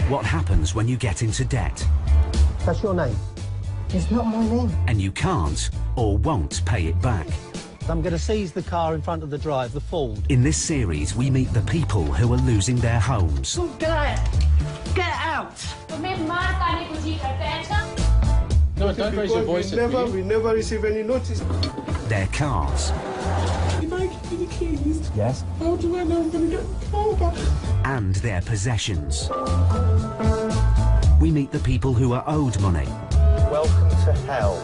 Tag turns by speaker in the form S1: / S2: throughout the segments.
S1: What happens when you get into debt?
S2: That's your name?
S3: It's not my name.
S1: And you can't or won't pay it back.
S2: I'm going to seize the car in front of the drive, the Ford.
S1: In this series, we meet the people who are losing their homes.
S3: Get out!
S4: No, don't raise your voice at me.
S5: We never receive any notice.
S1: Their cars.
S5: If I give you the keys,
S2: Yes?
S5: how do I know I'm going to get the car back?
S1: And their possessions. We meet the people who are owed money.
S2: Welcome to hell.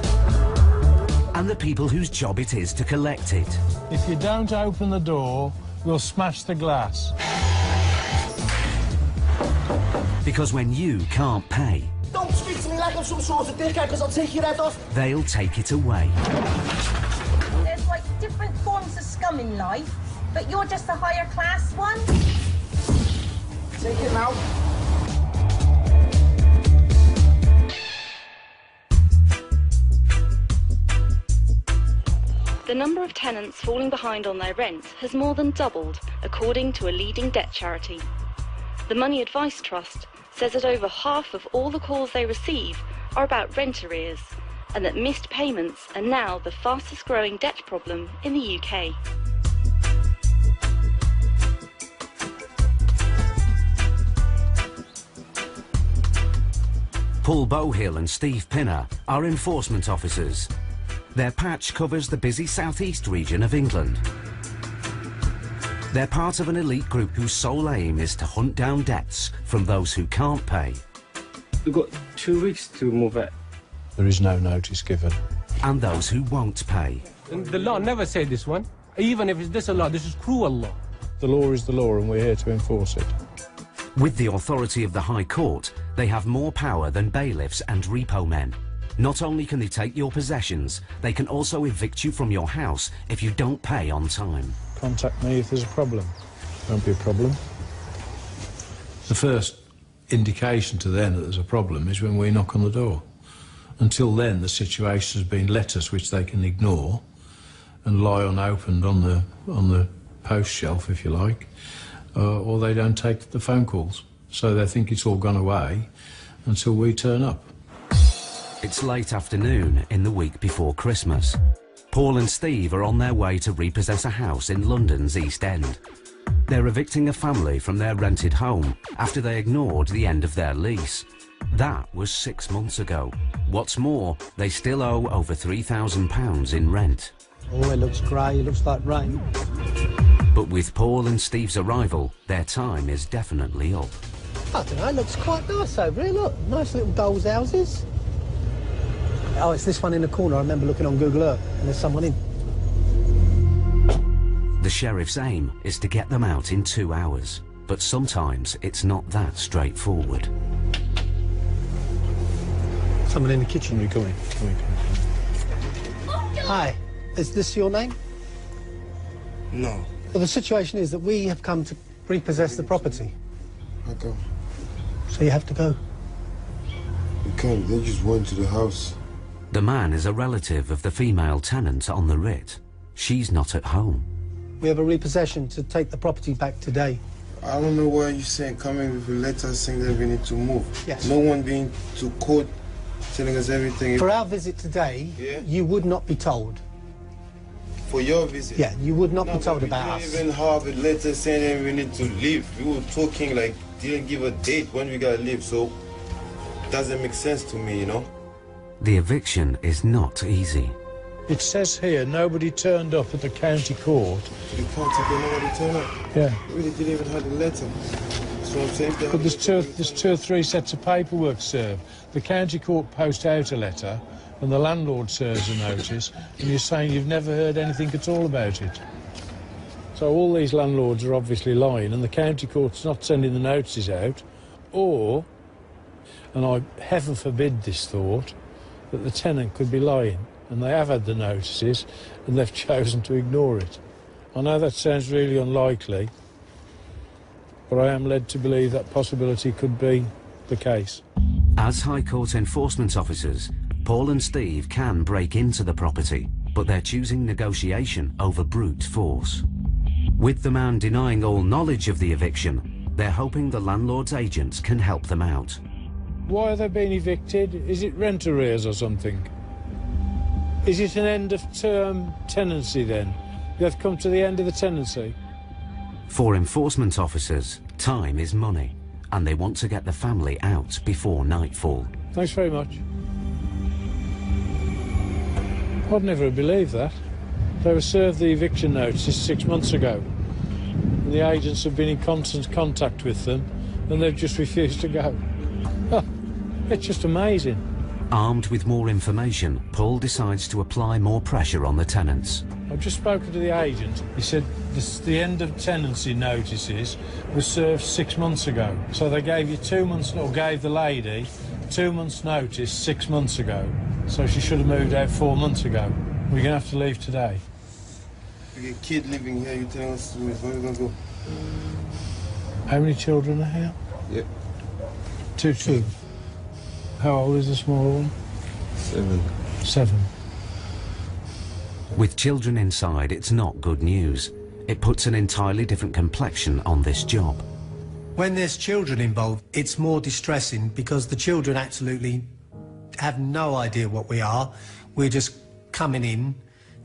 S1: And the people whose job it is to collect it.
S4: If you don't open the door, we'll smash the glass.
S1: Because when you can't pay,
S3: Don't speak to me like I'm some sort of dickhead, because I'll take your head off.
S1: they'll take it away.
S6: There's like different forms of scum in life, but you're just a higher class one.
S3: Take it now.
S7: The number of tenants falling behind on their rent has more than doubled, according to a leading debt charity. The Money Advice Trust says that over half of all the calls they receive are about rent arrears, and that missed payments are now the fastest growing debt problem in the UK.
S1: Paul Bowhill and Steve Pinner are enforcement officers. Their patch covers the busy southeast region of England. They're part of an elite group whose sole aim is to hunt down debts from those who can't pay.
S8: We've got 2 weeks to move it.
S4: There is no notice given.
S1: And those who won't pay.
S9: And the law never said this one. Even if it's this a law, this is cruel law.
S4: The law is the law and we're here to enforce it.
S1: With the authority of the High Court, they have more power than bailiffs and repo men. Not only can they take your possessions, they can also evict you from your house if you don't pay on time.
S4: Contact me if there's a problem. Won't be a problem. The first indication to them that there's a problem is when we knock on the door. Until then, the situation has been letters which they can ignore and lie unopened on the post shelf, if you like, or they don't take the phone calls. So they think it's all gone away until we turn up.
S1: It's late afternoon in the week before Christmas. Paul and Steve are on their way to repossess a house in London's East End. They're evicting a family from their rented home after they ignored the end of their lease. That was 6 months ago. What's more, they still owe over £3,000 in rent.
S2: Oh, it looks grey, it looks like rain.
S1: But with Paul and Steve's arrival, their time is definitely up.
S2: I don't know, it looks quite nice over here, look. Nice little dolls' houses. Oh, it's this one in the corner. I remember looking on Google Earth, and there's someone in.
S1: The sheriff's aim is to get them out in 2 hours, but sometimes it's not that straightforward.
S2: Someone in the kitchen.
S4: Come in.
S2: Hi, is this your name?
S5: No,
S2: Well, the situation is that we have come to repossess the property.
S5: I can't.
S2: So you have to go.
S5: We can't. They just went to the house.
S1: The man is a relative of the female tenant on the writ. She's not at home.
S2: We have a repossession to take the property back today.
S5: I don't know why you're saying coming with a letter saying that we need to move.
S2: Yes.
S5: No one being to court telling us everything.
S2: For our visit today,
S5: Yeah?
S2: you would not be told.
S5: For your visit?
S2: Yeah, you would not
S5: No,
S2: be told
S5: but
S2: about
S5: we
S2: us.
S5: didn't even have a letter saying that we need to leave. We were talking like, didn't give a date when we gotta leave, so doesn't make sense to me, you know?
S1: The eviction is not easy.
S4: It says here nobody turned up at the county court.
S5: The county didn't know what to turn up.
S4: Yeah.
S5: We really didn't even have a letter. That's what I'm saying.
S4: But there's two or three sets of paperwork served. The county court post out a letter and the landlord serves a notice, and you're saying you've never heard anything at all about it. So all these landlords are obviously lying and the county court's not sending the notices out, or, and I heaven forbid this thought, that the tenant could be lying and they have had the notices and they've chosen to ignore it. I know that sounds really unlikely, but I am led to believe that possibility could be the case.
S1: As High Court enforcement officers, Paul and Steve can break into the property, but they're choosing negotiation over brute force. With the man denying all knowledge of the eviction, They're hoping the landlord's agents can help them out.
S4: Why are they being evicted? Is it rent arrears or something? Is it an end-of-term tenancy then? They've come to the end of the tenancy.
S1: For enforcement officers, time is money, and they want to get the family out before nightfall.
S4: Thanks very much. I'd never have believed that. They were served the eviction notices 6 months ago. And the agents have been in constant contact with them, and they've just refused to go. Oh, it's just amazing.
S1: Armed with more information, Paul decides to apply more pressure on the tenants.
S4: I've just spoken to the agent. He said the end of tenancy notices was served 6 months ago. So they gave you 2 months, or gave the lady 2 months' notice 6 months ago. So she should have moved out 4 months ago. We're going to have to leave today.
S5: You get a kid living here, you're telling us when we're going to go?
S4: How many children are here?
S5: Yep.
S4: Two. How old is the small one? 7.
S1: With children inside, it's not good news. It puts an entirely different complexion on this job.
S2: When there's children involved, it's more distressing because the children absolutely have no idea what we are. We're just coming in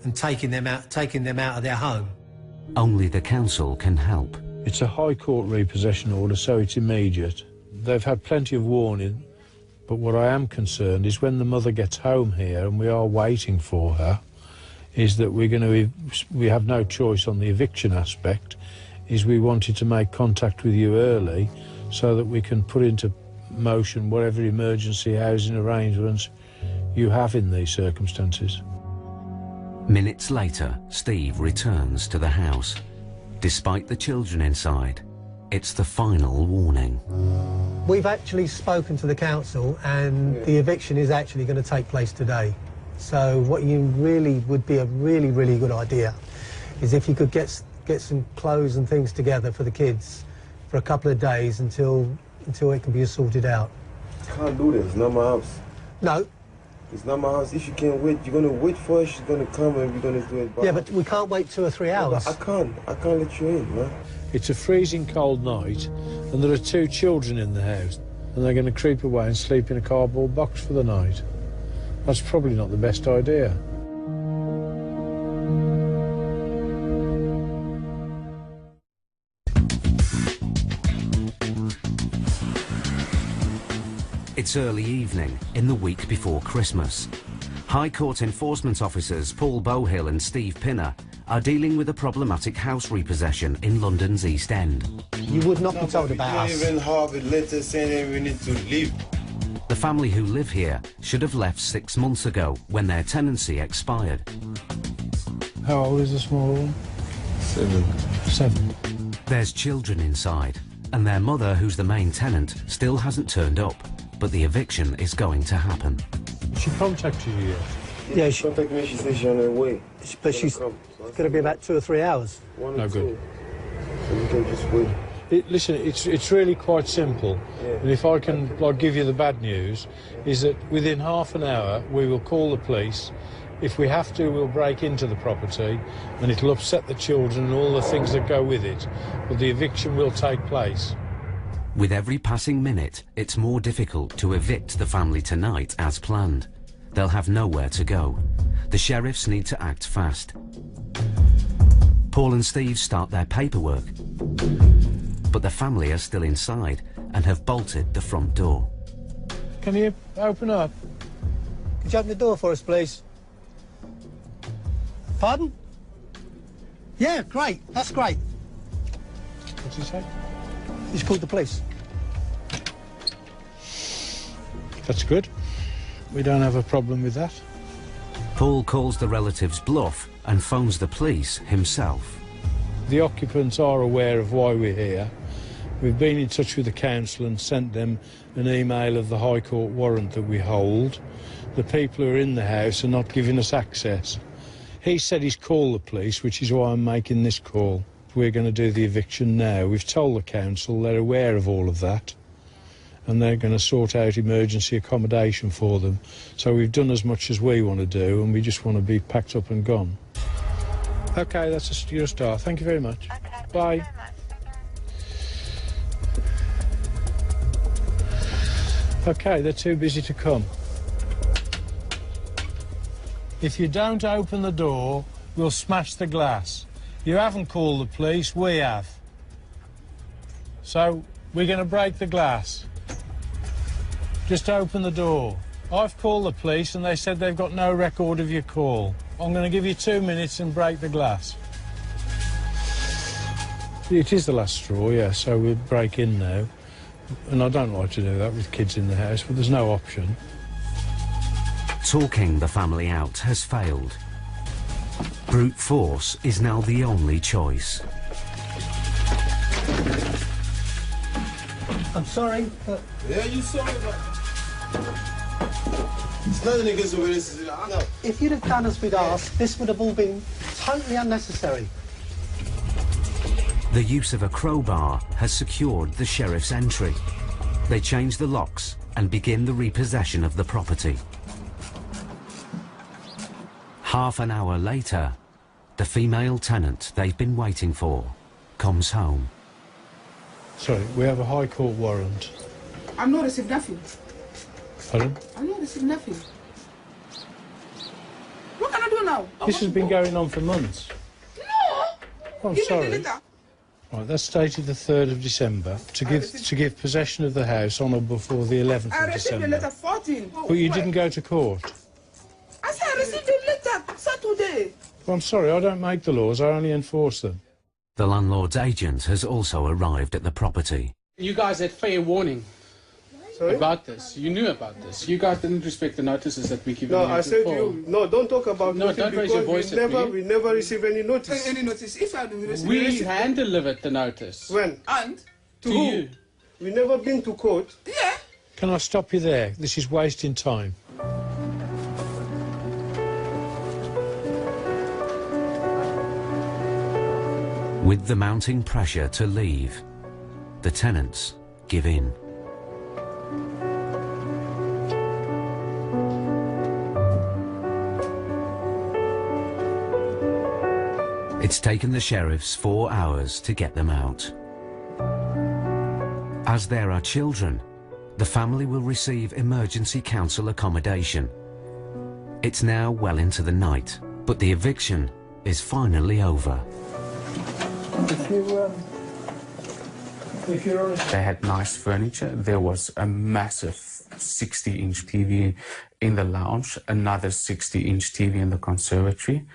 S2: and taking them out of their home.
S1: Only the council can help.
S4: It's a High Court repossession order, so it's immediate. They've had plenty of warning, but what I am concerned is when the mother gets home here, and we are waiting for her, is that we have no choice on the eviction aspect, is we wanted to make contact with you early so that we can put into motion whatever emergency housing arrangements you have in these circumstances.
S1: Minutes later, Steve returns to the house. Despite the children inside, it's the final warning.
S2: We've actually spoken to the council and the eviction is actually going to take place today. So what you really would be a really, really good idea is if you could get some clothes and things together for the kids for a couple of days until it can be sorted out.
S5: I can't do this. It's not my house.
S2: No.
S5: It's not my house. If you can't wait, you're going to wait for her. She's going to come and we're going to do it.
S2: Yeah, but we can't wait 2 or 3 hours.
S5: I can't let you in, man.
S4: It's a freezing cold night and there are 2 children in the house and they're going to creep away and sleep in a cardboard box for the night. That's probably not the best idea.
S1: It's early evening in the week before Christmas. High Court enforcement officers Paul Bowhill and Steve Pinner are dealing with a problematic house repossession in London's East End.
S2: You would not be told about us.
S5: You didn't even have a letter saying we need to leave.
S1: The family who live here should have left 6 months ago when their tenancy expired.
S4: How old is the small one? 7.
S1: There's children inside, and their mother, who's the main tenant, still hasn't turned up, but the eviction is going to happen.
S4: She contacted you yet?
S2: Yeah,
S5: she contacted me. She said she's on her way.
S2: But she's going to be about 2 or 3 hours.
S4: No good.
S5: So we can just wait.
S4: Listen, it's really quite simple.
S5: Yeah.
S4: And if I can give you the bad news, is that within half an hour we will call the police. If we have to, we'll break into the property and it'll upset the children and all the things that go with it. But the eviction will take place.
S1: With every passing minute, it's more difficult to evict the family tonight as planned. They'll have nowhere to go. The sheriffs need to act fast. Paul and Steve start their paperwork, but the family are still inside and have bolted the front door.
S4: Can you open up?
S2: Could you open the door for us, please? Pardon? Yeah, great. That's great.
S4: What's he say?
S2: He's called the police.
S4: That's good. We don't have a problem with that.
S1: Paul calls the relatives' bluff and phones the police himself.
S4: The occupants are aware of why we're here. We've been in touch with the council and sent them an email of the High Court warrant that we hold. The people who are in the house are not giving us access. He said he's called the police, which is why I'm making this call. We're going to do the eviction now. We've told the council, they're aware of all of that, and they're going to sort out emergency accommodation for them. So we've done as much as we want to do, and we just want to be packed up and gone. OK, you're a star. Thank you very much.
S6: Okay,
S4: Bye.
S6: thank you very much.
S4: OK, they're too busy to come. If you don't open the door, we'll smash the glass. You haven't called the police, we have. So, we're going to break the glass. Just open the door. I've called the police and they said they've got no record of your call. I'm going to give you 2 minutes and break the glass. It is the last straw, yeah, so we'll break in now. And I don't like to do that with kids in the house, but there's no option.
S1: Talking the family out has failed. Brute force is now the only choice.
S2: I'm sorry, but...
S5: Yeah, you sorry, but... It's nothing against the way this is. No.
S2: If you'd have done as we'd asked, this would have all been totally unnecessary.
S1: The use of a crowbar has secured the sheriff's entry. They change the locks and begin the repossession of the property. Half an hour later, the female tenant they've been waiting for comes home.
S4: Sorry, we have a High Court warrant.
S10: I've not received nothing.
S4: Pardon?
S10: I've not received nothing. What can I do now?
S4: This has been going on for months.
S10: No!
S4: I'm
S10: Give
S4: sorry.
S10: me the letter.
S4: Right, that's dated the 3rd of December to give possession of the house on or before the 11th
S10: I
S4: of
S10: received the
S4: December.
S10: letter 14.
S4: But you didn't go to court.
S10: I said I received the letter Saturday.
S4: Well, I'm sorry, I don't make the laws, I only enforce them.
S1: The landlord's agent has also arrived at the property.
S11: You guys had fair warning
S12: Sorry?
S11: about this. You knew about this. You guys didn't respect the notices that we gave you.
S12: No, I said to you, no, don't talk about
S11: No,
S12: nothing
S11: don't raise your
S12: because
S11: voice at me.
S12: we never receive any notice.
S10: Any notice? If I do receive
S11: We hand-delivered the notice.
S12: When?
S10: And?
S12: To
S11: To
S12: who?
S11: you.
S12: We never been to court.
S10: Yeah.
S4: Can I stop you there? This is wasting time.
S1: With the mounting pressure to leave, the tenants give in. It's taken the sheriffs 4 hours to get them out. As there are children, the family will receive emergency council accommodation. It's now well into the night, but the eviction is finally over.
S13: They had nice furniture. There was a massive 60-inch TV in the lounge, another 60-inch TV in the conservatory.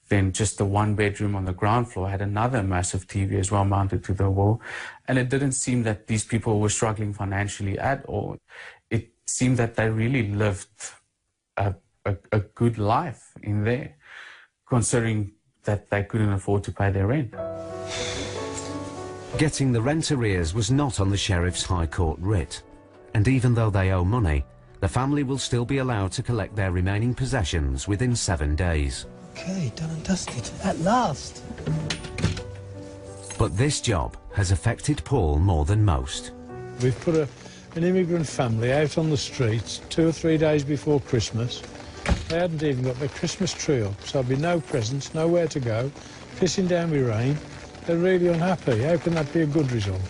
S13: Then just the one bedroom on the ground floor had another massive TV as well mounted to the wall. And it didn't seem that these people were struggling financially at all. It seemed that they really lived a good life in there, considering that they couldn't afford to pay their rent.
S1: Getting the rent arrears was not on the sheriff's High Court writ, and even though they owe money, the family will still be allowed to collect their remaining possessions within 7 days.
S2: Okay, done and dusted, at last.
S1: But this job has affected Paul more than most.
S4: We've put an immigrant family out on the streets 2 or 3 days before Christmas. They hadn't even got their Christmas tree up, so there'd be no presents, nowhere to go, pissing down with rain. They're really unhappy. How can that be a good result?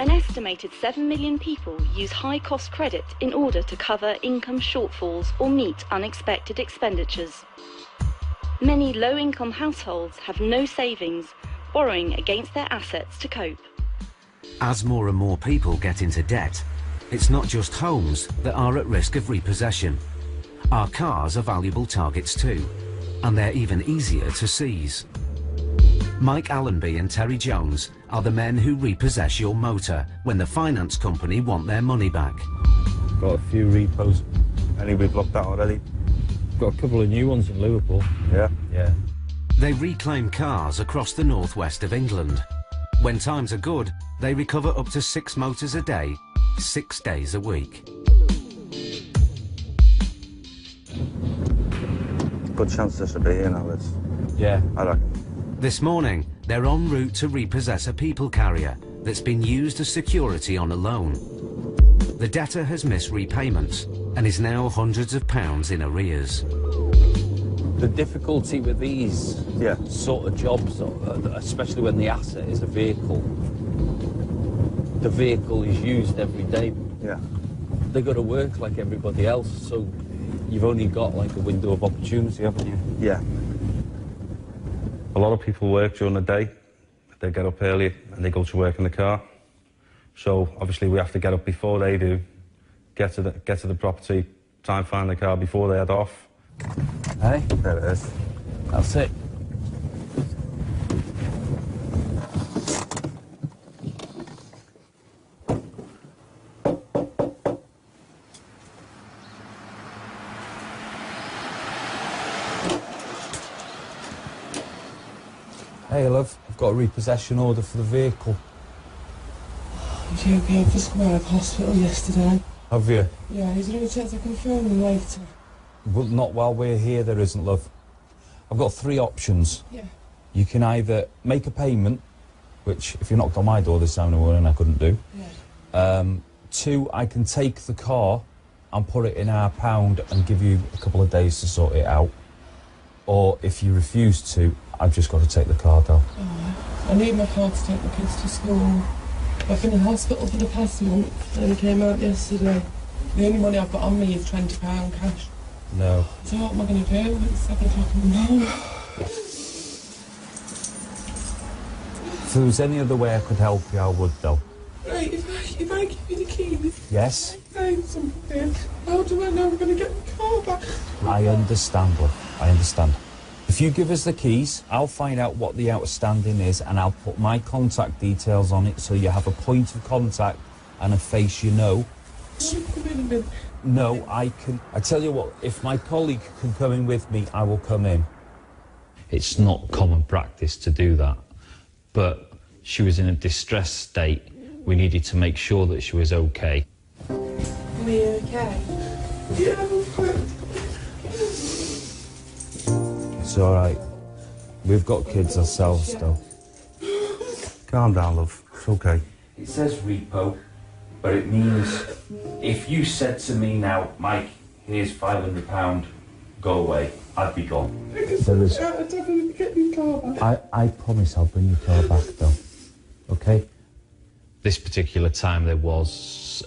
S7: An estimated 7 million people use high-cost credit in order to cover income shortfalls or meet unexpected expenditures. Many low-income households have no savings, borrowing against their assets to cope.
S1: As more and more people get into debt, it's not just homes that are at risk of repossession. Our cars are valuable targets too, and they're even easier to seize. Mike Allenby and Terry Jones are the men who repossess your motor when the finance company want their money back.
S14: Got a few repos. Any we've looked at already. Got a couple of new ones in Liverpool. Yeah.
S1: They reclaim cars across the northwest of England. When times are good, they recover up to 6 motors a day, 6 days a week.
S14: Good chance this will be here now. Yeah, I reckon.
S1: This morning, they're en route to repossess a people carrier that's been used as security on a loan. The debtor has missed repayments and is now hundreds of pounds in arrears.
S14: The difficulty with these sort of jobs, especially when the asset is a vehicle, the vehicle is used every day.
S15: Yeah.
S14: They've got to work like everybody else, so you've only got like a window of opportunity, haven't you?
S15: Yeah. A lot of people work during the day. They get up early and they go to work in the car. So obviously we have to get up before they do, get to the property, try and find the car before they head off.
S14: Hey?
S15: There it is.
S14: That's it. Hey, love, I've got a repossession order for the vehicle.
S10: I'm joking, I've just come out of hospital yesterday.
S14: Have you?
S10: Yeah, he's going to chance I can phone him later.
S14: Well, not while we're here, there isn't, love. I've got 3 options.
S10: Yeah.
S14: You can either make a payment, which, if you knocked on my door this time in the morning, I couldn't do.
S10: Yeah.
S14: 2, I can take the car and put it in our pound and give you a couple of days to sort it out. Or, if you refuse to, I've just got to take the car down.
S10: Oh, I need my car to take the kids to school. I've been in hospital for the past month and came out yesterday. The only money I've got on me is £20 cash.
S14: No.
S10: So what am I going to do? It's 7 o'clock in the morning.
S14: If there was any other way I could help you, I would, though.
S10: Right, if I give you the keys...
S14: Yes?
S10: Say something. How do I know I'm going to get the car back?
S14: I understand, love. I understand. If you give us the keys, I'll find out what the outstanding is and I'll put my contact details on it so you have a point of contact and a face you know.
S10: Can you come in a minute?
S14: No, I can... I tell you what, if my colleague can come in with me, I will come in. It's not common practice to do that, but she was in a distressed state. We needed to make sure that she was okay.
S10: Are you okay? Yeah, I'm fine.
S14: It's all right. We've got kids ourselves, though.
S15: Calm down, love. It's okay.
S14: It says repo, but it means if you said to me now, Mike, here's £500, go away, I'd be gone. There is... I promise I'll bring your car back, though. Okay? This particular time there was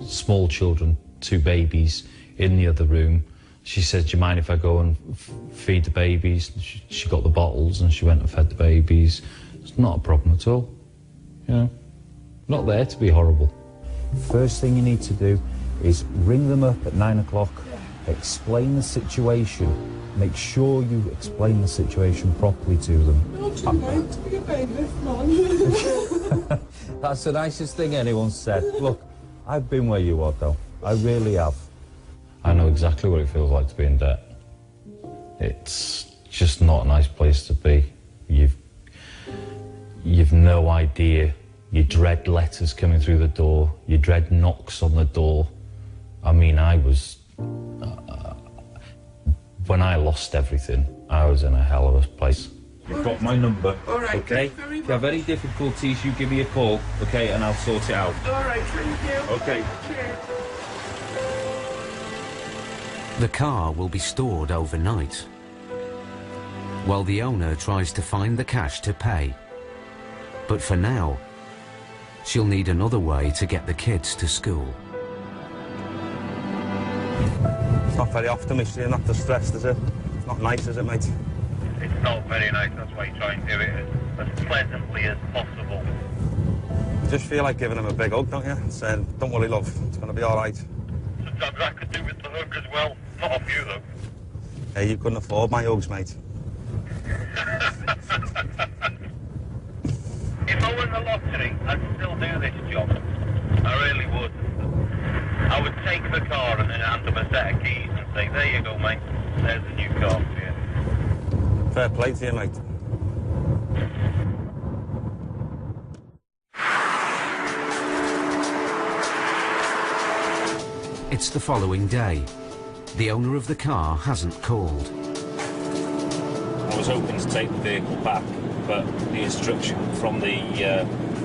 S14: small children, 2 babies, in the other room. She said, do you mind if I go and feed the babies? She got the bottles and she went and fed the babies. It's not a problem at all. You know, not there to be horrible. First thing you need to do is ring them up at 9 o'clock, explain the situation, make sure you explain the situation properly to them.
S10: Not too late to be a bailiff, man.
S14: That's the nicest thing anyone's said. Look, I've been where you are, though. I really have. I know exactly what it feels like to be in debt. It's just not a nice place to be. You've no idea. You dread letters coming through the door. You dread knocks on the door. I mean, I was... when I lost everything, I was in a hell of a place. You've got my number,
S10: All right,
S14: okay? If you have any difficulties, you give me a call, okay, and I'll sort it out.
S10: All right, thank you.
S14: Okay.
S10: Cheers.
S1: The car will be stored overnight, while the owner tries to find the cash to pay. But for now, she'll need another way to get the kids to school.
S15: It's not very often we see her not distressed, is it? It's not nice, is it, mate?
S16: It's not very nice, that's why you try and do it as pleasantly as possible.
S15: You just feel like giving him a big hug, don't you? And saying, don't worry, love, it's going to be all right.
S16: Sometimes I could do with the hug as well. Not off you, though.
S15: Hey, you couldn't afford my hugs, mate.
S16: If I won the lottery, I'd still do this job. I really would. I would take the car and then hand them a set of keys and say, there you go, mate. There's the new car for you.
S15: Fair play to you, mate.
S1: It's the following day. The owner of the car hasn't called.
S17: I was hoping to take the vehicle back, but the instruction from the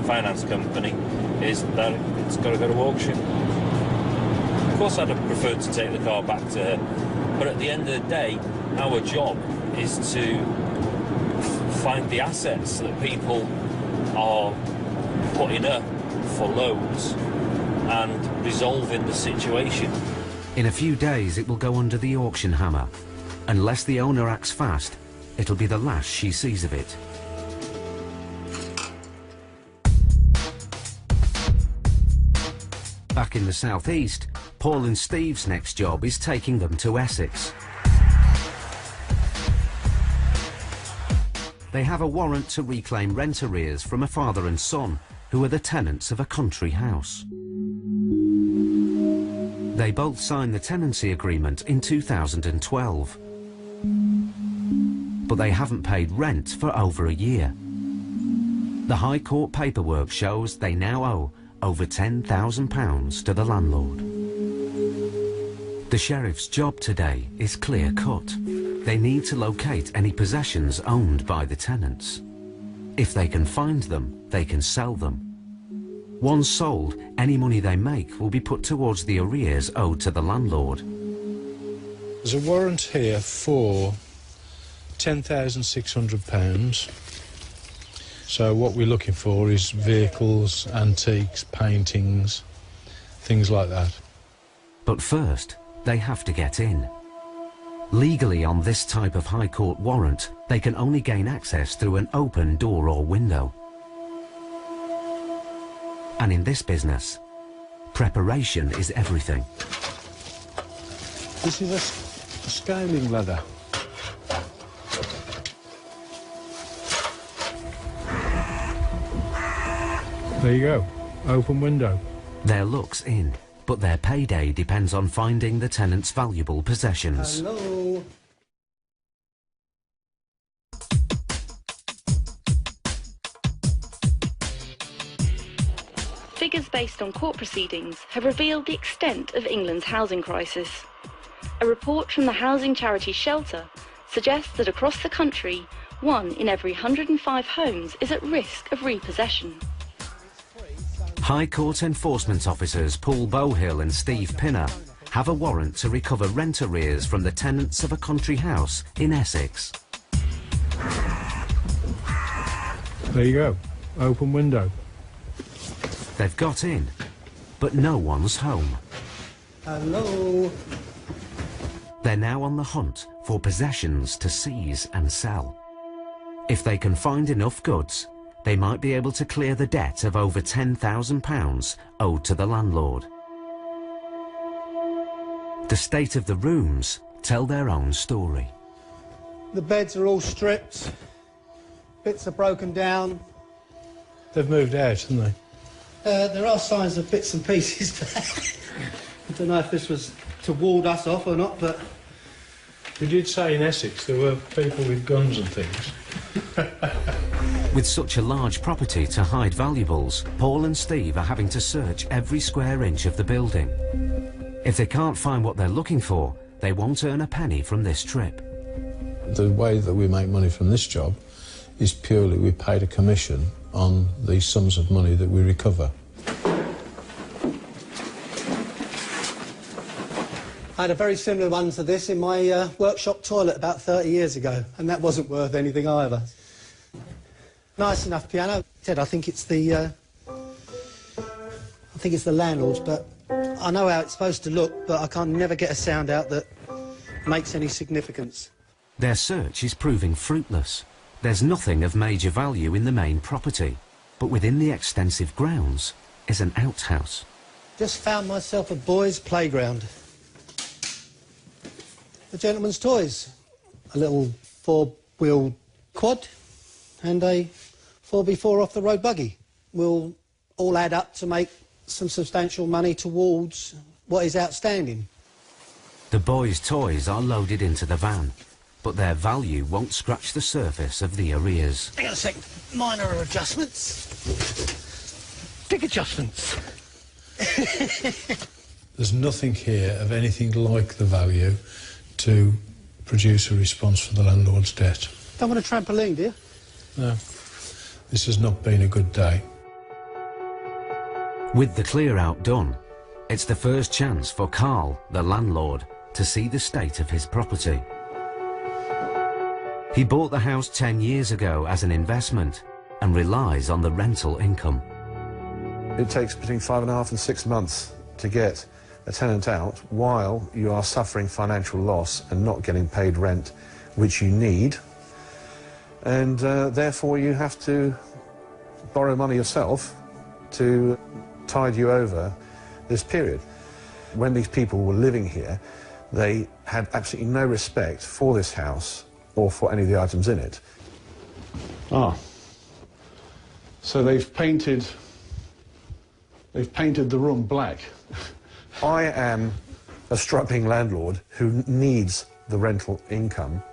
S17: finance company is that it's got to go to auction. Of course, I'd have preferred to take the car back to her, But at the end of the day, our job is to find the assets that people are putting up for loans and resolving the situation.
S1: In a few days it will go under the auction hammer. Unless the owner acts fast, it'll be the last she sees of it. Back in the southeast, Paul and Steve's next job is taking them to Essex. They have a warrant to reclaim rent arrears from a father and son who are the tenants of a country house. They both signed the tenancy agreement in 2012. But they haven't paid rent for over a year. The High Court paperwork shows they now owe over £10,000 to the landlord. The sheriff's job today is clear-cut. They need to locate any possessions owned by the tenants. If they can find them, they can sell them. Once sold, any money they make will be put towards the arrears owed to the landlord.
S4: There's a warrant here for £10,600. So what we're looking for is vehicles, antiques, paintings, things like that.
S1: But first, they have to get in. Legally, on this type of High Court warrant, they can only gain access through an open door or window. And in this business, preparation is everything.
S4: This is a scaling ladder. There you go, open window.
S1: Their luck's in, but their payday depends on finding the tenant's valuable possessions.
S2: Hello.
S7: Figures based on court proceedings have revealed the extent of England's housing crisis. A report from the housing charity Shelter suggests that across the country, 1 in every 105 homes is at risk of repossession.
S1: High Court enforcement officers Paul Bowhill and Steve Pinner have a warrant to recover rent arrears from the tenants of a country house in Essex.
S4: There you go, open window.
S1: They've got in, but no one's home.
S2: Hello.
S1: They're now on the hunt for possessions to seize and sell. If they can find enough goods, they might be able to clear the debt of over £10,000 owed to the landlord. The state of the rooms tell their own story.
S2: The beds are all stripped, bits are broken down.
S4: They've moved out, haven't they?
S2: There are signs of bits and pieces there. I don't know if this was to ward us off or not, but...
S4: You did say in Essex there were people with guns and things.
S1: With such a large property to hide valuables, Paul and Steve are having to search every square inch of the building. If they can't find what they're looking for, they won't earn a penny from this trip.
S4: The way that we make money from this job is purely we paid a commission on the sums of money that we recover.
S2: I had a very similar one to this in my workshop toilet about 30 years ago, and that wasn't worth anything either. Nice enough piano. I think it's the landlord's, but I know how it's supposed to look, but I can't never get a sound out that makes any significance.
S1: Their search is proving fruitless. There's nothing of major value in the main property, but within the extensive grounds is an outhouse.
S2: Just found myself a boys' playground. The gentleman's toys. A little 4-wheel quad and a 4x4 off-the-road buggy will all add up to make some substantial money towards what is outstanding.
S1: The boys' toys are loaded into the van, but their value won't scratch the surface of the arrears.
S2: Hang on a sec. Minor adjustments. Big adjustments.
S4: There's nothing here of anything like the value to produce a response for the landlord's debt.
S2: Don't want a trampoline, do you?
S4: No. This has not been a good day.
S1: With the clear-out done, it's the first chance for Carl, the landlord, to see the state of his property. He bought the house 10 years ago as an investment and relies on the rental income.
S18: It takes between 5.5 and 6 months to get a tenant out while you are suffering financial loss and not getting paid rent, which you need, and therefore you have to borrow money yourself to tide you over this period. When these people were living here, they had absolutely no respect for this house or for any of the items in it.
S12: Ah, so they've painted the room black.
S18: I am a struggling landlord who needs the rental income.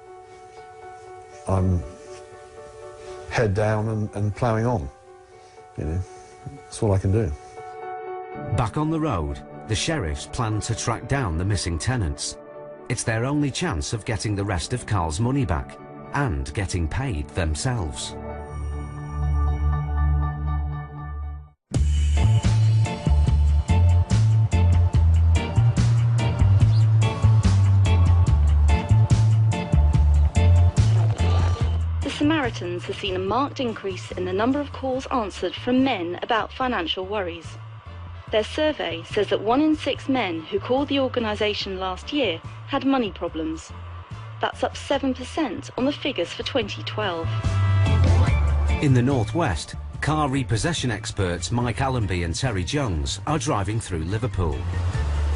S18: I'm head down and ploughing on, you know. That's all I can do.
S1: Back on the road, the sheriffs plan to track down the missing tenants. It's their only chance of getting the rest of Carl's money back and getting paid themselves.
S7: The Samaritans have seen a marked increase in the number of calls answered from men about financial worries. Their survey says that 1 in 6 men who called the organisation last year had money problems. That's up 7% on the figures for 2012.
S1: In the northwest, car repossession experts Mike Allenby and Terry Jones are driving through Liverpool.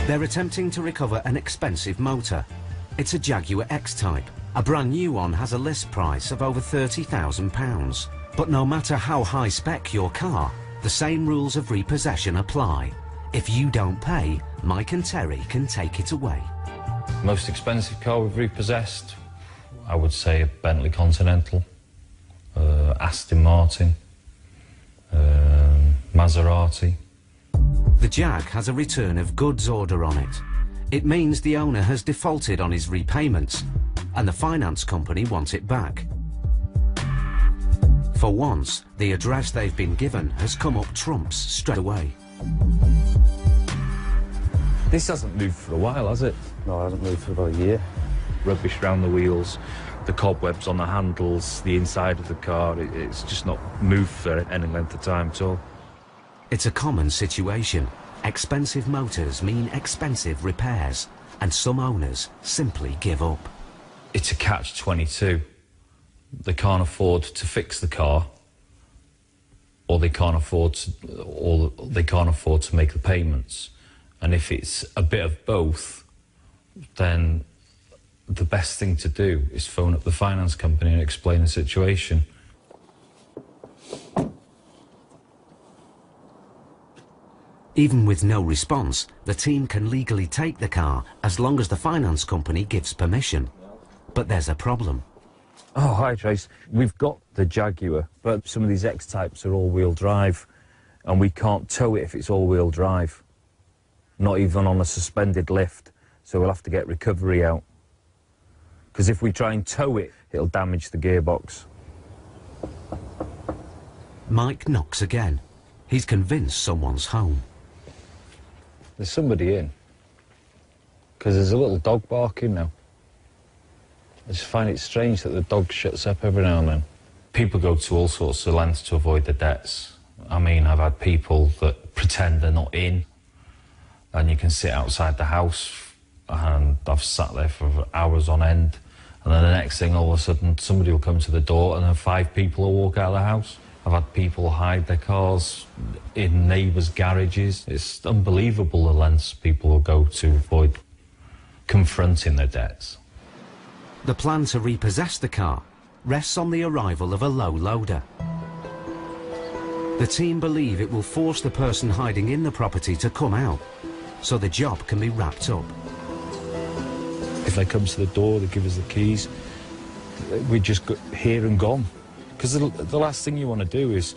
S1: They're attempting to recover an expensive motor. It's a Jaguar X-Type. A brand new one has a list price of over £30,000. But no matter how high spec your car, the same rules of repossession apply. If you don't pay, Mike and Terry can take it away.
S14: Most expensive car we've repossessed, I would say a Bentley Continental, Aston Martin, Maserati.
S1: The Jag has a return of goods order on it. It means the owner has defaulted on his repayments and the finance company wants it back. For once, the address they've been given has come up trumps straight away.
S9: This hasn't moved for a while, has it?
S8: No, it hasn't moved for about a year.
S9: Rubbish round the wheels, the cobwebs on the handles, the inside of the car, it's just not moved for any length of time at all.
S1: It's a common situation. Expensive motors mean expensive repairs, and some owners simply give up.
S14: It's a catch-22. They can't afford to fix the car, or they can't afford to make the payments. And if it's a bit of both, then the best thing to do is phone up the finance company and explain the situation.
S1: Even with no response, the team can legally take the car as long as the finance company gives permission. But there's a problem.
S9: Oh, hi, Trace. We've got the Jaguar, but some of these X-Types are all-wheel drive, and we can't tow it if it's all-wheel drive. Not even on a suspended lift, so we'll have to get recovery out. Because if we try and tow it, it'll damage the gearbox.
S1: Mike knocks again. He's convinced someone's home.
S14: There's somebody in. Because there's a little dog barking now. I just find it strange that the dog shuts up every now and then. People go to all sorts of lengths to avoid the debts. I mean, I've had people that pretend they're not in, and you can sit outside the house, and I've sat there for hours on end, and then the next thing, all of a sudden, somebody will come to the door, and then 5 people will walk out of the house. I've had people hide their cars in neighbours' garages. It's unbelievable the lengths people will go to avoid confronting their debts.
S1: The plan to repossess the car rests on the arrival of a low loader. The team believe it will force the person hiding in the property to come out, so the job can be wrapped up.
S14: If they come to the door, they give us the keys, we just go here and gone. Because the last thing you want to do is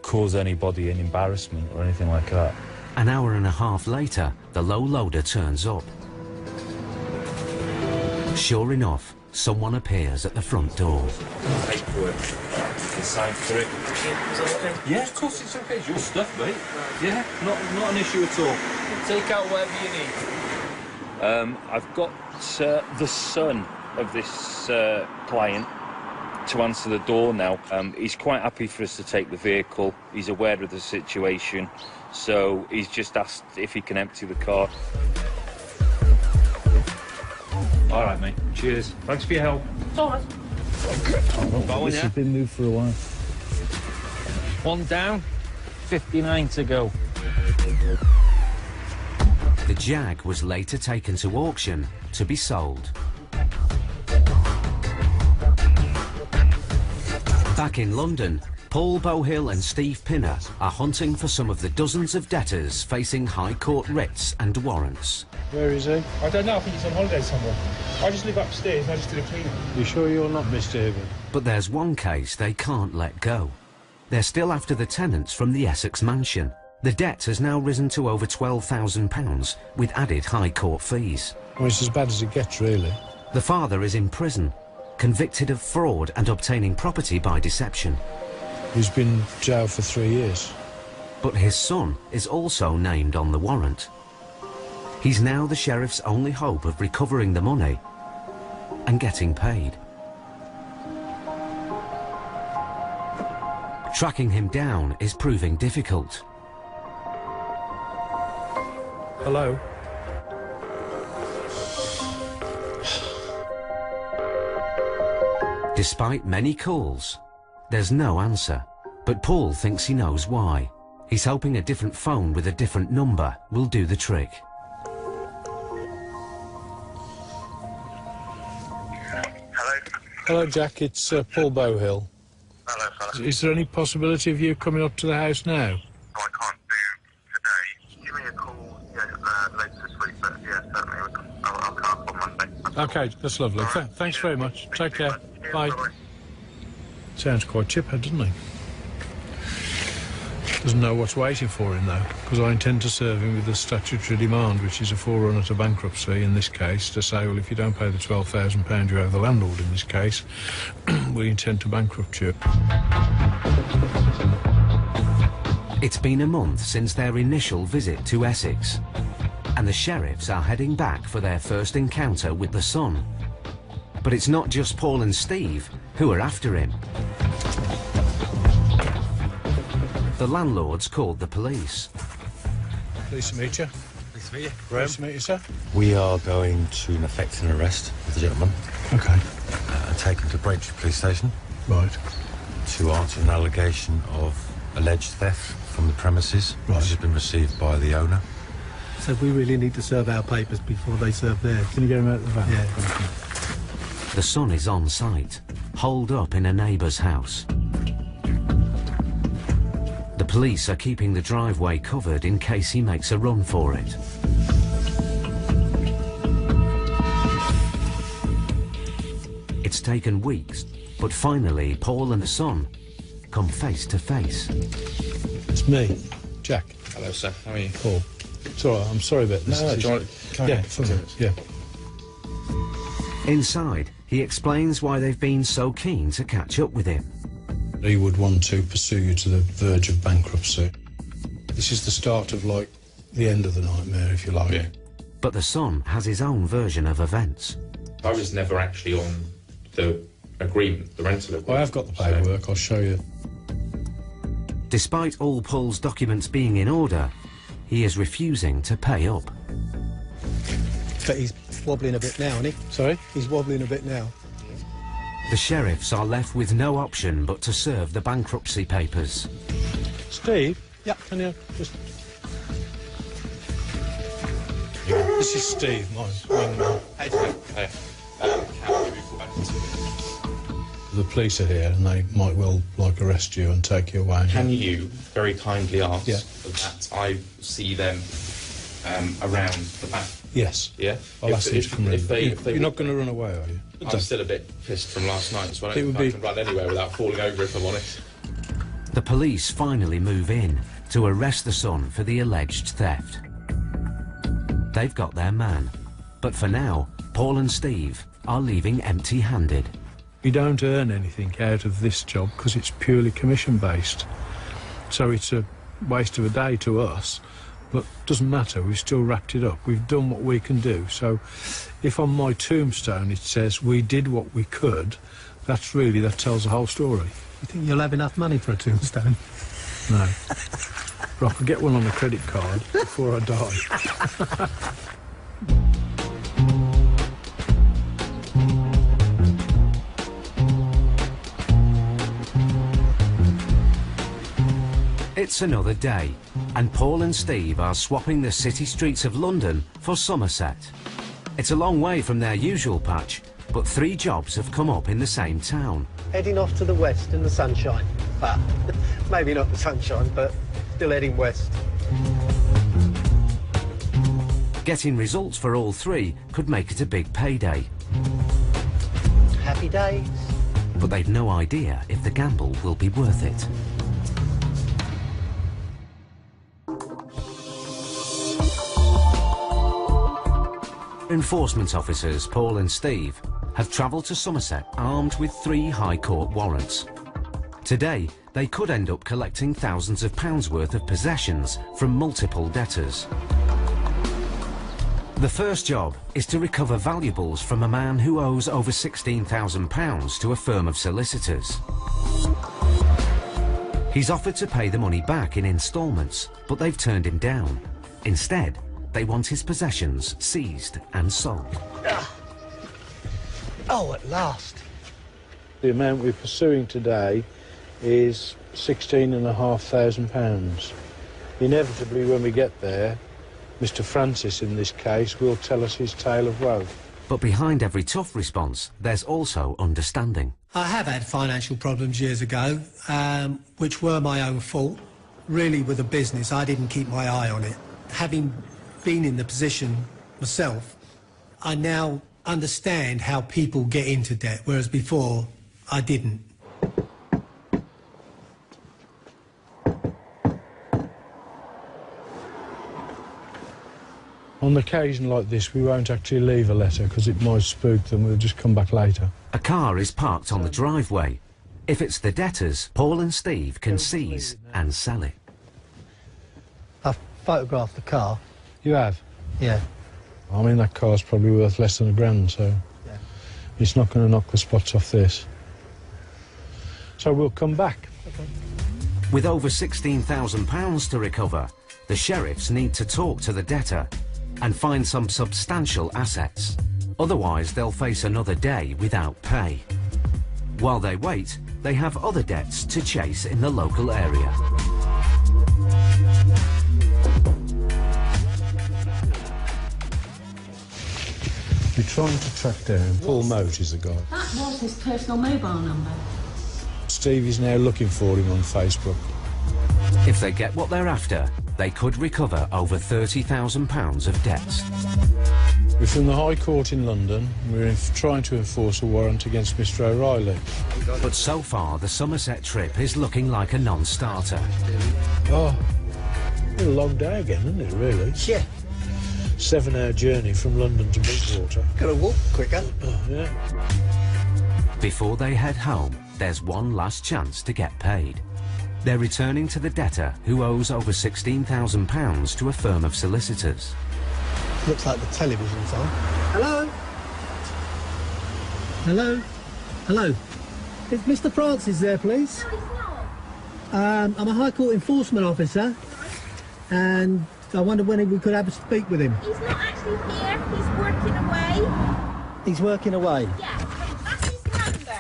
S14: cause anybody an embarrassment or anything like that.
S1: An hour and a half later, the low loader turns up. Sure enough, someone appears at the front door.
S17: Paperwork. Sign for it. Is that okay? Yeah, of course it's okay. It's your stuff, mate. Yeah, not an issue at all. Take out whatever you need.
S14: I've got the son of this client to answer the door now. He's quite happy for us to take the vehicle. He's aware of the situation, so he's just asked if he can empty the car. All right, mate. Cheers. Thanks for your help.
S6: It's all right.
S14: This has been moved for a while. One down, 59 to go.
S1: The Jag was later taken to auction to be sold. Back in London, Paul Bohill and Steve Pinner are hunting for some of the dozens of debtors facing High Court writs and warrants.
S4: Where is he?
S19: I don't know, I think he's on holiday somewhere. I just live upstairs, I just did a cleaning.
S4: You sure you're not Mr. Hibbert?
S1: But there's one case they can't let go. They're still after the tenants from the Essex mansion. The debt has now risen to over £12,000 with added High Court fees.
S4: Well, it's as bad as it gets, really.
S1: The father is in prison, convicted of fraud and obtaining property by deception.
S4: He's been jailed for 3 years.
S1: But his son is also named on the warrant. He's now the sheriff's only hope of recovering the money and getting paid. Tracking him down is proving difficult.
S4: Hello?
S1: Despite many calls, there's no answer. But Paul thinks he knows why. He's hoping a different phone with a different number will do the trick.
S4: Hello, Jack. It's Paul Bohill.
S16: Hello, fella.
S4: Is there any possibility of you coming up to the house now?
S16: I can't do today. Give me a call later this week, but yeah, certainly I'll come up on Monday.
S4: OK, that's lovely. Thanks very much. Take care. Bye. Sounds quite chipper, doesn't he? Doesn't know what's waiting for him, though, because I intend to serve him with a statutory demand, which is a forerunner to bankruptcy in this case, to say, well, if you don't pay the £12,000 you owe the landlord in this case, we intend to bankrupt you.
S1: It's been a month since their initial visit to Essex, and the sheriffs are heading back for their first encounter with the son. But it's not just Paul and Steve who are after him. The landlord's called the police.
S4: Pleased to meet you.
S20: Pleased to meet you.
S4: Pleased to meet you, sir.
S20: We are going to effect an arrest of the gentleman.
S4: OK.
S20: And take him to Braintree Police Station.
S4: Right.
S20: To answer an allegation of alleged theft from the premises,
S2: Right.
S20: which has been received by the owner.
S2: So we really need to serve our papers before they serve theirs.
S4: Can you get him out of the van?
S2: Yeah.
S1: The son is on site, holed up in a neighbour's house. The police are keeping the driveway covered in case he makes a run for it. It's taken weeks, but finally Paul and the son come face to face.
S4: It's me, Jack.
S11: Hello, sir. How are you?
S4: Paul. It's all right, I'm sorry about this.
S11: No, do you want to come in?
S4: Yeah.
S1: Inside, he explains why they've been so keen to catch up with him.
S4: He would want to pursue you to the verge of bankruptcy. This is the start of, like, the end of the nightmare, if you like.
S11: Yeah.
S1: But the son has his own version of events.
S11: I was never actually on the agreement, the rental agreement.
S4: I have got the paperwork, I'll show you.
S1: Despite all Paul's documents being in order, he is refusing to pay up.
S2: But he's wobbling a bit now, isn't he?
S4: Sorry?
S2: He's wobbling a bit now.
S1: The sheriffs are left with no option but to serve the bankruptcy papers.
S4: Steve?
S2: Yeah.
S4: Can you just... This is Steve, mine.
S11: Hey.
S4: The police are here and they might well, like, arrest you and take you away.
S11: Can you very kindly ask
S4: that
S11: I see them around the back?
S4: Yes.
S11: Yeah?
S4: I'll ask them to come
S11: if
S4: in.
S11: they
S4: You're not going to run away, are you?
S11: I'm still a bit pissed from last night, so I
S4: It
S11: don't
S4: would
S11: think I
S4: be-
S11: can run anywhere without falling over, if I'm honest.
S1: The police finally move in to arrest the son for the alleged theft. They've got their man, but for now, Paul and Steve are leaving empty-handed.
S4: We don't earn anything out of this job because it's purely commission-based. So it's a waste of a day to us, But doesn't matter, we've still wrapped it up. We've done what we can do. So if on my tombstone it says we did what we could, that tells the whole story.
S2: You think you'll have enough money for a tombstone?
S4: No. But I could get one on a credit card before I die.
S1: It's another day, and Paul and Steve are swapping the city streets of London for Somerset. It's a long way from their usual patch, but 3 jobs have come up in the same town.
S2: Heading off to the west in the sunshine. Well, maybe not the sunshine, but still heading west.
S1: Getting results for all 3 could make it a big payday.
S2: Happy days.
S1: But they've no idea if the gamble will be worth it. Enforcement officers Paul and Steve have travelled to Somerset armed with 3 High Court warrants. Today, they could end up collecting thousands of pounds worth of possessions from multiple debtors. The first job is to recover valuables from a man who owes over £16,000 to a firm of solicitors. He's offered to pay the money back in instalments, but they've turned him down. Instead, they want his possessions seized and sold.
S2: Oh, at last.
S4: The amount we're pursuing today is £16,500. Inevitably, when we get there, Mr. Francis, in this case, will tell us his tale of woe.
S1: But behind every tough response, there's also understanding.
S2: I have had financial problems years ago, which were my own fault. Really, with the business, I didn't keep my eye on it. Having been in the position myself, I now understand how people get into debt, whereas before, I didn't.
S4: On an occasion like this, we won't actually leave a letter because it might spook them. We'll just come back later.
S1: A car is parked on the driveway. If it's the debtors, Paul and Steve can seize and sell it.
S2: I've photographed the car.
S4: You have?
S2: Yeah.
S4: I mean, that car's probably worth less than £1,000, so
S2: yeah.
S4: It's not going to knock the spots off this. So we'll come back.
S2: Okay.
S1: With over £16,000 to recover, the sheriffs need to talk to the debtor and find some substantial assets. Otherwise, they'll face another day without pay. While they wait, they have other debts to chase in the local area.
S4: We're trying to track down Paul Moat is the guy.
S6: That was his personal mobile number.
S4: Steve is now looking for him on Facebook.
S1: If they get what they're after, they could recover over £30,000 of debts.
S4: We're from the High Court in London. We're trying to enforce a warrant against Mr. O'Reilly.
S1: But so far, the Somerset trip is looking like a non-starter.
S4: Oh, a long day again, isn't it, really?
S2: Yeah.
S4: 7-hour journey from London to Bridgewater.
S2: Gotta walk quicker.
S4: Yeah.
S1: Before they head home, there's one last chance to get paid. They're returning to the debtor who owes over £16,000 to a firm of solicitors.
S2: Looks like the television's on. Hello? Hello? Hello? Is Mr. Francis there, please?
S6: No, he's not.
S2: I'm a High Court enforcement officer, and I wondered when we could have a speak with him.
S6: He's not actually here. He's working away.
S2: He's working away?
S6: Yeah, that's his number.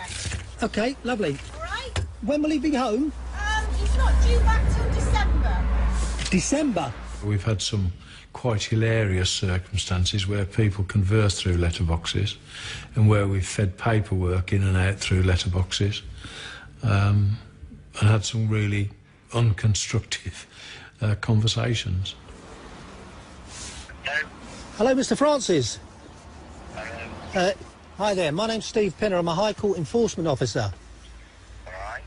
S2: OK, lovely.
S6: All right?
S2: When will he be home?
S6: He's not due back till December.
S2: December?
S4: We've had some quite hilarious circumstances where people converse through letterboxes and where we've fed paperwork in and out through letterboxes and had some really unconstructive conversations.
S2: Hello, Mr. Francis. Hi there, my name's Steve Pinner. I'm a High Court enforcement officer.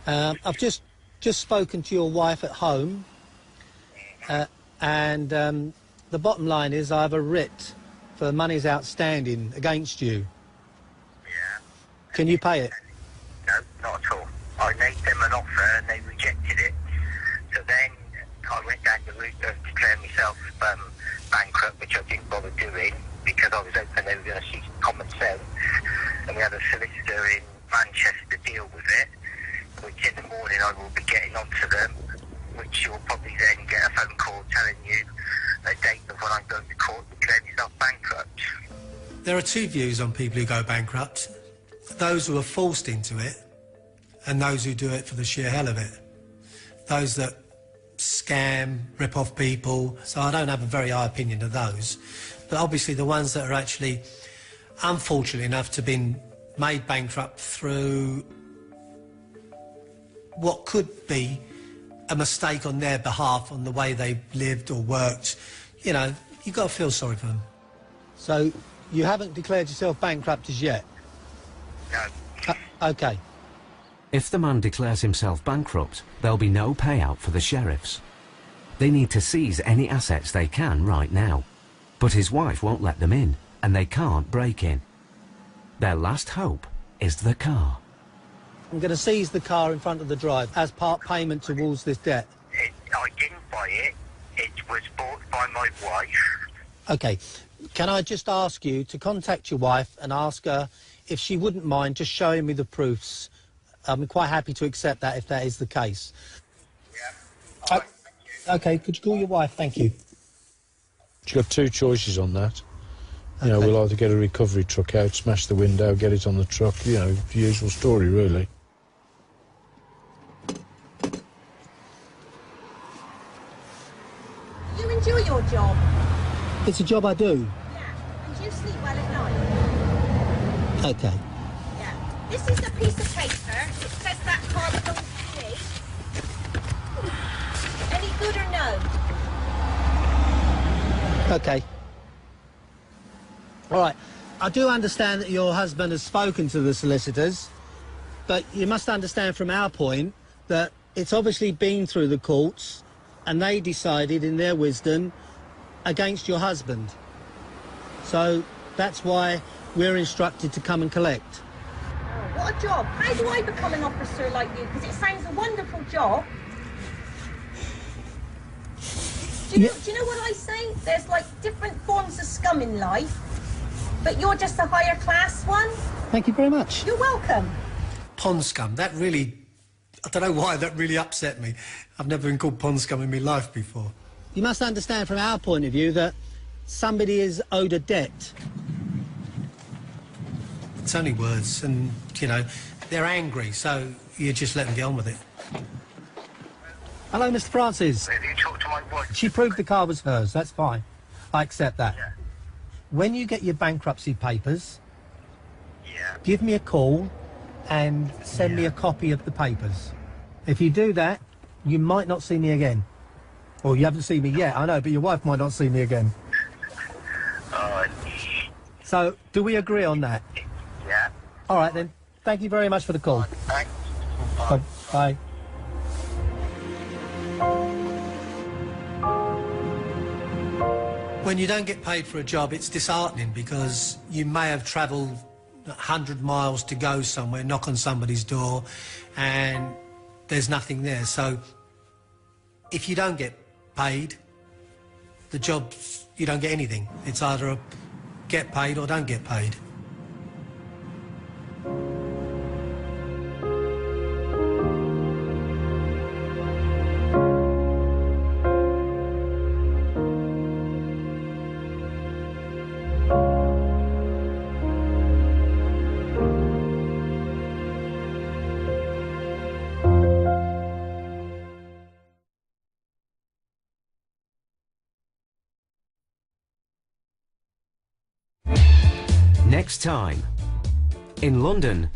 S2: I've just spoken to your wife at home, and the bottom line is I have a writ for monies outstanding against you.
S16: Yeah.
S2: Can you pay it?
S16: No, not at all. I made them an offer and they rejected it. So then I went down to declare myself bankrupt, which I didn't bother doing because I was hoping they were going to see common sense. And we had a solicitor in Manchester deal with it, which in the morning I will be getting onto them, which you'll probably then get a phone call telling you a date of when I'm going to court to declare myself bankrupt.
S2: There are two views on people who go bankrupt. Those who are forced into it and those who do it for the sheer hell of it. Those that scam, rip off people. So I don't have a very high opinion of those. But obviously the ones that are actually unfortunate enough to have been made bankrupt through what could be a mistake on their behalf on the way they lived or worked, you know, you've got to feel sorry for them. So you haven't declared yourself bankrupt as yet?
S16: No.
S2: OK.
S1: If the man declares himself bankrupt, there'll be no payout for the sheriffs. They need to seize any assets they can right now. But his wife won't let them in, and they can't break in. Their last hope is the car.
S2: I'm going to seize the car in front of the drive as part payment towards this debt.
S16: I didn't buy it. It was bought by my wife.
S2: OK. Can I just ask you to contact your wife and ask her if she wouldn't mind just showing me the proofs? I'm quite happy to accept that if that is the case.
S16: Yeah.
S2: OK, could you call your wife? Thank you.
S4: You've got two choices on that. You know,
S2: Okay.
S4: we'll either get a recovery truck out, smash the window, get it on the truck, you know, the usual story, really.
S6: You enjoy your job?
S2: It's a job I do.
S6: Yeah. And do you sleep well at night?
S2: OK.
S6: Yeah. This is a piece of paper. It says that car belongs to me. Any good or no?
S2: OK. All right. I do understand that your husband has spoken to the solicitors, but you must understand from our point that it's obviously been through the courts and they decided in their wisdom against your husband. So that's why we're instructed to come and collect.
S6: Oh, what a job. How do I become an officer like you? Because it sounds a wonderful job. Do you know what I say? There's like different forms of scum in life, but you're just a higher class one.
S2: Thank you very much.
S6: You're welcome.
S2: Pond scum, that really... I don't know why that really upset me. I've never been called pond scum in my life before. You must understand from our point of view that somebody is owed a debt. It's only words and, you know, they're angry, so you just let them get on with it. Hello, Mr. Francis.
S16: Have you talked to my wife?
S2: She proved the car was hers, that's fine. I accept that.
S16: Yeah.
S2: When you get your bankruptcy papers,
S16: Yeah.
S2: give me a call and send me a copy of the papers. If you do that, you might not see me again. Well, you haven't seen me yet, I know, but your wife might not see me again. So, do we agree on that?
S16: Yeah.
S2: All right, then. Thank you very much for the call.
S16: Thanks.
S2: Bye. When you don't get paid for a job, it's disheartening because you may have travelled 100 miles to go somewhere, knock on somebody's door, and there's nothing there. So if you don't get paid, the job, you don't get anything. It's either a get paid or don't get paid.
S1: Next time, in London,